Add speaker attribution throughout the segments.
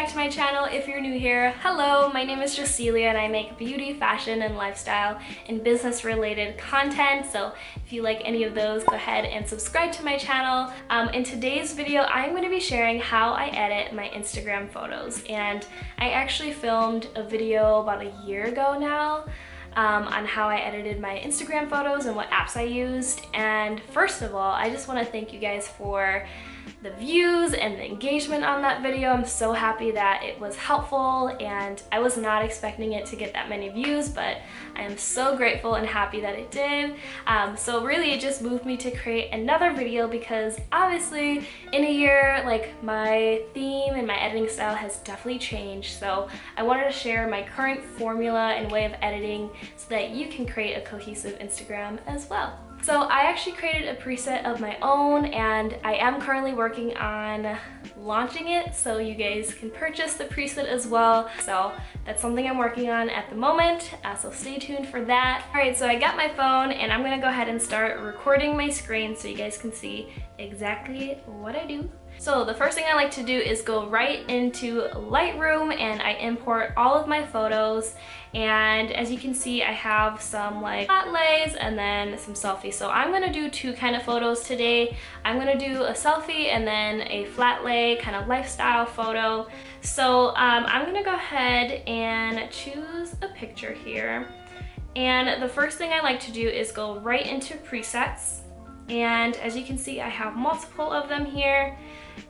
Speaker 1: back to my channel if you're new here. Hello, my name is Jasilia and I make beauty, fashion, and lifestyle and business related content. So if you like any of those, go ahead and subscribe to my channel. In today's video, I'm going to be sharing how I edit my Instagram photos. And I actually filmed a video about a year ago now on how I edited my Instagram photos and what apps I used. And first of all, I just want to thank you guys for the views and the engagement on that video. I'm so happy that it was helpful, and I was not expecting it to get that many views, but I am so grateful and happy that it did. So really it just moved me to create another video because obviously in a year, like, my theme and my editing style has definitely changed. So I wanted to share my current formula and way of editing so that you can create a cohesive Instagram as well. So I actually created a preset of my own, and I am currently working on launching it so you guys can purchase the preset as well. So that's something I'm working on at the moment, so stay tuned for that. Alright, so I got my phone and I'm gonna go ahead and start recording my screen so you guys can see exactly what I do. So the first thing I like to do is go right into Lightroom and I import all of my photos. And as you can see, I have some like flat lays and then some selfies. So I'm gonna do two kind of photos today. I'm gonna do a selfie and then a flat lay kind of lifestyle photo. So I'm gonna go ahead and choose a picture here. And the first thing I like to do is go right into presets. And as you can see, I have multiple of them here.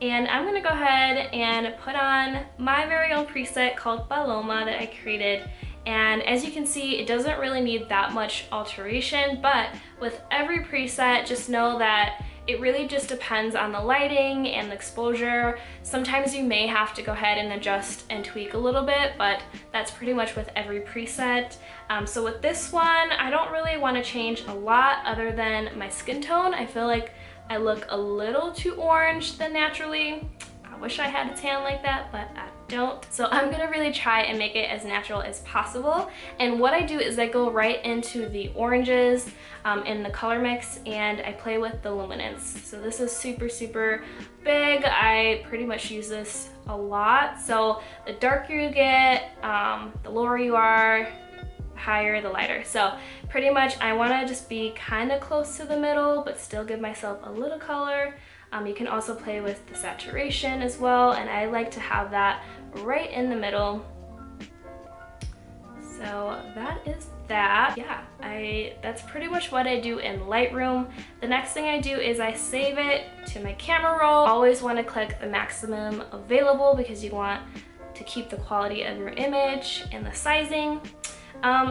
Speaker 1: And I'm gonna go ahead and put on my very own preset called Paloma that I created. And as you can see, it doesn't really need that much alteration, but with every preset, just know that it really just depends on the lighting and the exposure. Sometimes you may have to go ahead and adjust and tweak a little bit, but that's pretty much with every preset. So with this one, I don't really want to change a lot other than my skin tone. I feel like I look a little too orange than naturally. I wish I had a tan like that, but I don't. So I'm gonna really try and make it as natural as possible. And what I do is I go right into the oranges in the color mix and I play with the luminance. So this is super, super big. I pretty much use this a lot. So the darker you get, the lower you are, the higher, the lighter. So pretty much I wanna just be kind of close to the middle, but still give myself a little color. You can also play with the saturation as well, and I like to have that right in the middle. So that is that. Yeah, that's pretty much what I do in Lightroom. The next thing I do is I save it to my camera roll. Always want to click the maximum available because you want to keep the quality of your image and the sizing.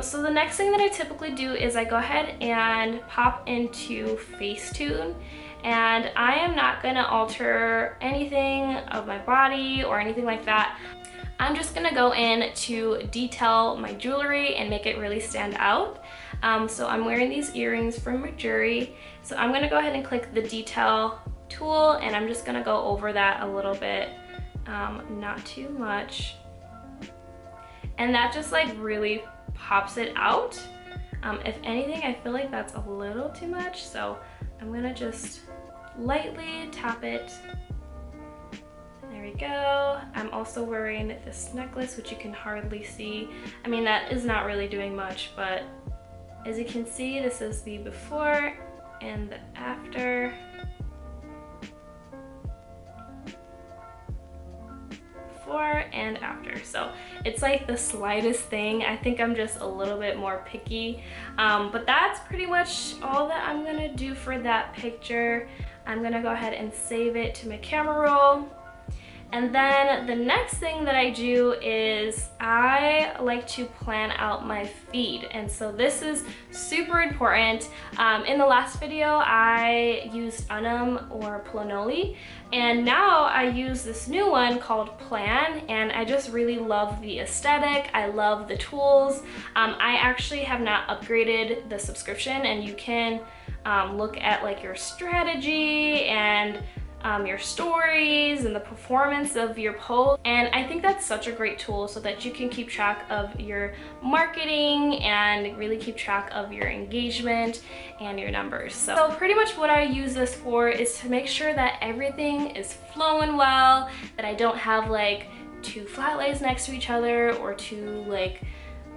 Speaker 1: So the next thing that I typically do is I go ahead and pop into Facetune. And I am not gonna alter anything of my body or anything like that. I'm just gonna go in to detail my jewelry and make it really stand out. So I'm wearing these earrings from Mercury. So I'm gonna go ahead and click the detail tool and I'm just gonna go over that a little bit, not too much. And that just like really pops it out. If anything, I feel like that's a little too much. So I'm gonna just lightly tap it. There we go. I'm also wearing this necklace, which you can hardly see. I mean, that is not really doing much, but as you can see, this is the before and the after. Before and after. So it's like the slightest thing. I think I'm just a little bit more picky. But that's pretty much all that I'm gonna do for that picture. I'm gonna go ahead and save it to my camera roll. And then the next thing that I do is I like to plan out my feed. And so this is super important. In the last video, I used Unum or Planoly. And now I use this new one called Plann, and I just really love the aesthetic. I love the tools. I actually have not upgraded the subscription, and you can look at like your strategy and your stories and the performance of your post. And I think that's such a great tool so that you can keep track of your marketing and really keep track of your engagement and your numbers. So pretty much what I use this for is to make sure that everything is flowing well, that I don't have like two flat lays next to each other or two like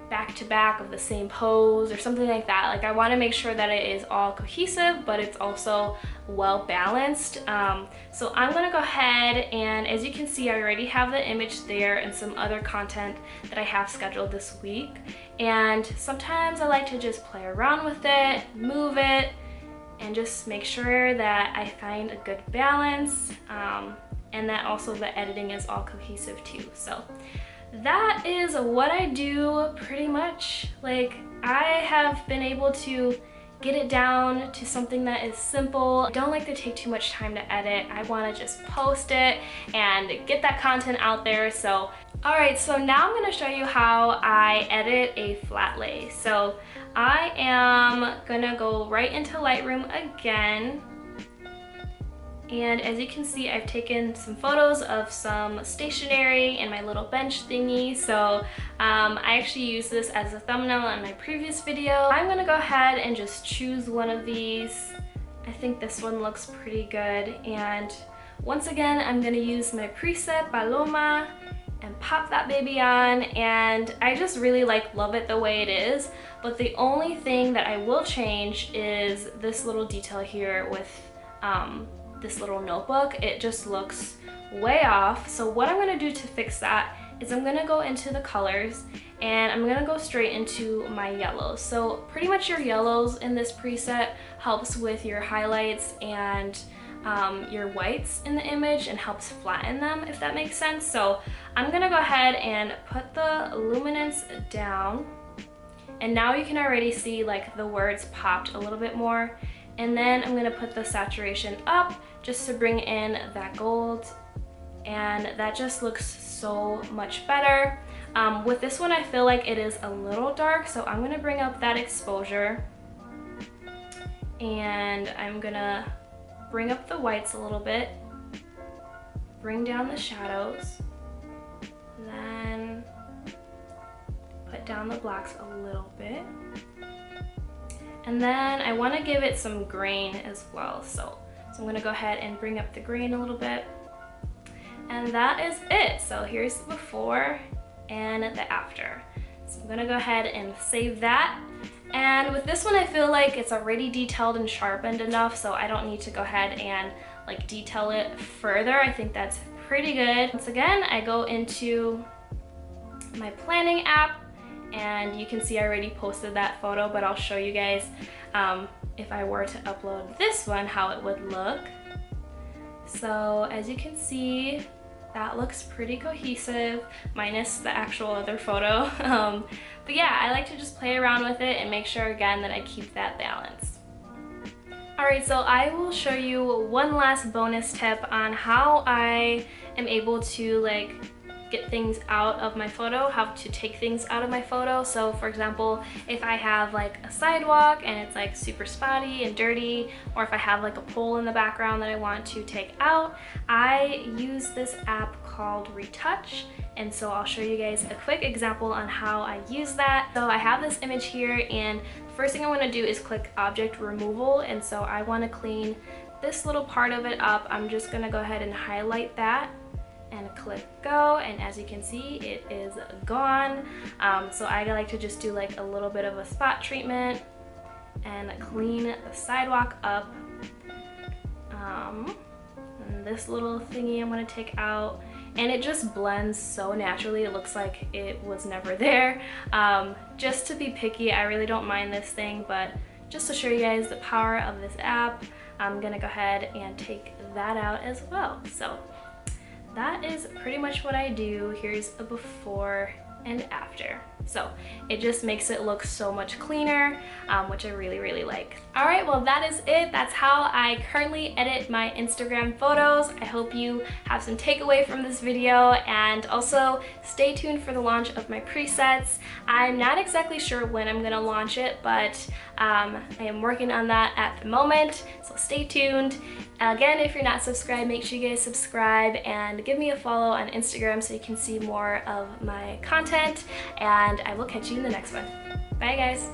Speaker 1: back to back of the same pose or something like that. Like I want to make sure that it is all cohesive, but it's also well balanced. So I'm gonna go ahead, and as you can see, I already have the image there and some other content that I have scheduled this week. And sometimes I like to just play around with it, move it, and just make sure that I find a good balance, and that also the editing is all cohesive too. So that is what I do pretty much. Like I have been able to get it down to something that is simple. I don't like to take too much time to edit. I want to just post it and get that content out there. So alright, so now I'm going to show you how I edit a flat lay. So I am going to go right into Lightroom again. And as you can see, I've taken some photos of some stationery and my little bench thingy. So I actually used this as a thumbnail in my previous video. I'm gonna go ahead and just choose one of these. I think this one looks pretty good. And once again, I'm gonna use my preset Paloma and pop that baby on. And I just really love it the way it is. But the only thing that I will change is this little detail here with this little notebook. It just looks way off. So what I'm gonna do to fix that is I'm gonna go into the colors and I'm gonna go straight into my yellows. So pretty much your yellows in this preset helps with your highlights and your whites in the image and helps flatten them, if that makes sense. So I'm gonna go ahead and put the luminance down, and now you can already see like the words popped a little bit more. And then I'm gonna put the saturation up just to bring in that gold, and that just looks so much better. With this one, I feel like it is a little dark, so I'm gonna bring up that exposure, and I'm gonna bring up the whites a little bit, bring down the shadows, then put down the blacks a little bit. And then I want to give it some grain as well. So I'm going to go ahead and bring up the grain a little bit. And that is it. So here's the before and the after. So I'm going to go ahead and save that. And with this one, I feel like it's already detailed and sharpened enough, so I don't need to go ahead and like detail it further. I think that's pretty good. Once again, I go into my planning app, and you can see I already posted that photo, but I'll show you guys if I were to upload this one, how it would look. So as you can see, that looks pretty cohesive, minus the actual other photo. But yeah, I like to just play around with it and make sure again that I keep that balance. Alright, so I will show you one last bonus tip on how I am able to like get things out of my photo, how to take things out of my photo. So for example, if I have like a sidewalk and it's like super spotty and dirty, or if I have like a pole in the background that I want to take out, I use this app called Retouch. And so I'll show you guys a quick example on how I use that. So I have this image here, and the first thing I want to do is click object removal. And so I want to clean this little part of it up. I'm just going to go ahead and highlight that and click go, and as you can see, it is gone. So I like to just do like a little bit of a spot treatment and clean the sidewalk up. And this little thingy I'm going to take out, and it just blends so naturally. It looks like it was never there. Just to be picky, I really don't mind this thing, but just to show you guys the power of this app, I'm gonna go ahead and take that out as well. So that is pretty much what I do. Here's a before and after. So it just makes it look so much cleaner, which I really like. All right, well that is it. That's how I currently edit my Instagram photos. I hope you have some takeaway from this video, and also stay tuned for the launch of my presets. I'm not exactly sure when I'm gonna launch it, but I am working on that at the moment, so stay tuned. Again, if you're not subscribed, make sure you guys subscribe and give me a follow on Instagram so you can see more of my content, and I will catch you in the next one. Bye guys!